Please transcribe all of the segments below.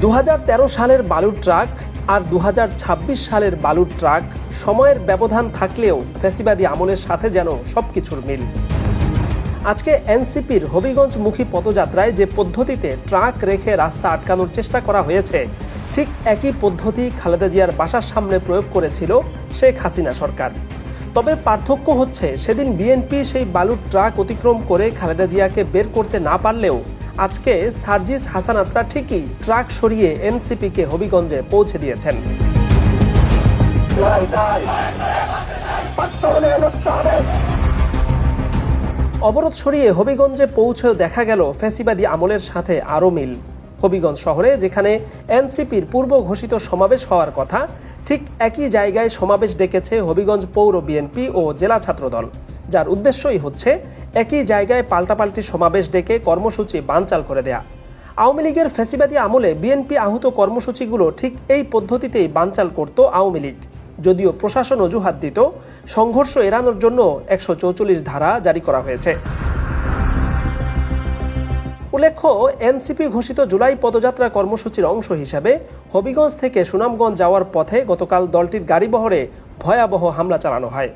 2013 সালের বালুর ট্রাক আর 2026 সালের বালুর ট্রাক সময়ের ব্যবধান থাকলেও ফ্যাসিবাদী আমলের সাথে যেন সবকিছুর মিল। আজকে এনসিপির হবিগঞ্জমুখী পদযাত্রায় যে পদ্ধতিতে ট্রাক রেখে রাস্তা আটকানোর চেষ্টা করা হয়েছে, ঠিক একই পদ্ধতি খালেদা জিয়ার বাসার সামনে প্রয়োগ করেছিল শেখ হাসিনা সরকার। তবে পার্থক্য হচ্ছে, সেদিন বিএনপি সেই বালুর ট্রাক অতিক্রম করে খালেদা জিয়াকে বের করতে না পারলেও আজকে সার্জিস হাসানাতরা ঠিকই ট্রাক সরিয়ে এনসিপিকে হবিগঞ্জে পৌঁছে দিয়েছেন। অবরোধ সরিয়ে হবিগঞ্জে পৌঁছেও দেখা গেল ফ্যাসিবাদী আমলের সাথে আরও মিল। হবিগঞ্জ শহরে যেখানে এনসিপির পূর্ব ঘোষিত সমাবেশ হওয়ার কথা, ঠিক একই জায়গায় সমাবেশ ডেকেছে হবিগঞ্জ পৌর বিএনপি ও জেলা ছাত্রদল, যার উদ্দেশ্যই হচ্ছে একই জায়গায় পাল্টাপাল্টি সমাবেশ ডেকে কর্মসূচি বানচাল করে দেয়া। আওয়ামী লীগের ফ্যাসিবাদী আমলে বিএনপি আহত কর্মসূচিগুলো ঠিক এই পদ্ধতিতেই বানচাল করত আওয়ামী লীগ। যদিও প্রশাসন অজুহাত দিত, সংঘর্ষ এড়ানোর জন্য 144 ধারা জারি করা হয়েছে। উল্লেখ্য, এনসিপি ঘোষিত জুলাই পদযাত্রা কর্মসূচির অংশ হিসাবে হবিগঞ্জ থেকে সুনামগঞ্জ যাওয়ার পথে গতকাল দলটির গাড়িবহরে ভয়াবহ হামলা চালানো হয়,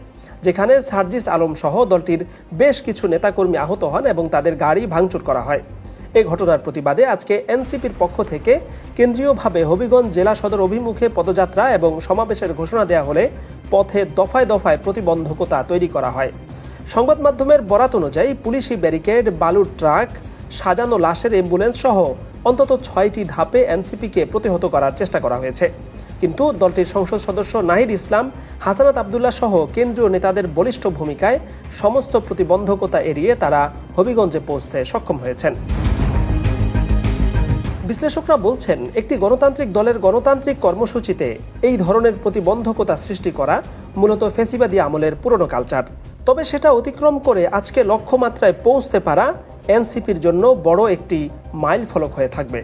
যেখানে সার্জিস আলম সহ দলটির বেশ কিছু নেতাকর্মী আহত হন এবং তাদের গাড়ি ভাঙচুর করা হয়। এই ঘটনার প্রতিবাদে আজকে এনসিপির পক্ষ থেকে কেন্দ্রীয়ভাবে হবিগঞ্জ জেলা সদর অভিমুখে পদযাত্রা এবং সমাবেশের ঘোষণা দেওয়া হলে পথে দফায় দফায় প্রতিবন্ধকতা তৈরি করা হয়। সংবাদ মাধ্যমের বরাত অনুযায়ী পুলিশি ব্যারিকেড, বালুর ট্রাক, সাজানো লাশের অ্যাম্বুলেন্স সহ অন্তত 6টি ধাপে এনসিপিকে প্রতিহত করার চেষ্টা করা হয়েছে। কিন্তু দলটির সংসদ সদস্য নাহিদ ইসলাম, হাসানাত আবদুল্লাহ সহ কেন্দ্রীয় নেতাদের বলিষ্ঠ ভূমিকায় সমস্ত প্রতিবন্ধকতা এড়িয়ে তারা হবিগঞ্জে পৌঁছতে সক্ষম হয়েছেন। বিশ্লেষকরা বলছেন, একটি গণতান্ত্রিক দলের গণতান্ত্রিক কর্মসূচিতে এই ধরনের প্রতিবন্ধকতা সৃষ্টি করা মূলত ফ্যাসিবাদী আমলের পুরনো কালচার। তবে সেটা অতিক্রম করে আজকে লক্ষ্যমাত্রায় পৌঁছতে পারা এনসিপির জন্য বড় একটি মাইল ফলক হয়ে থাকবে।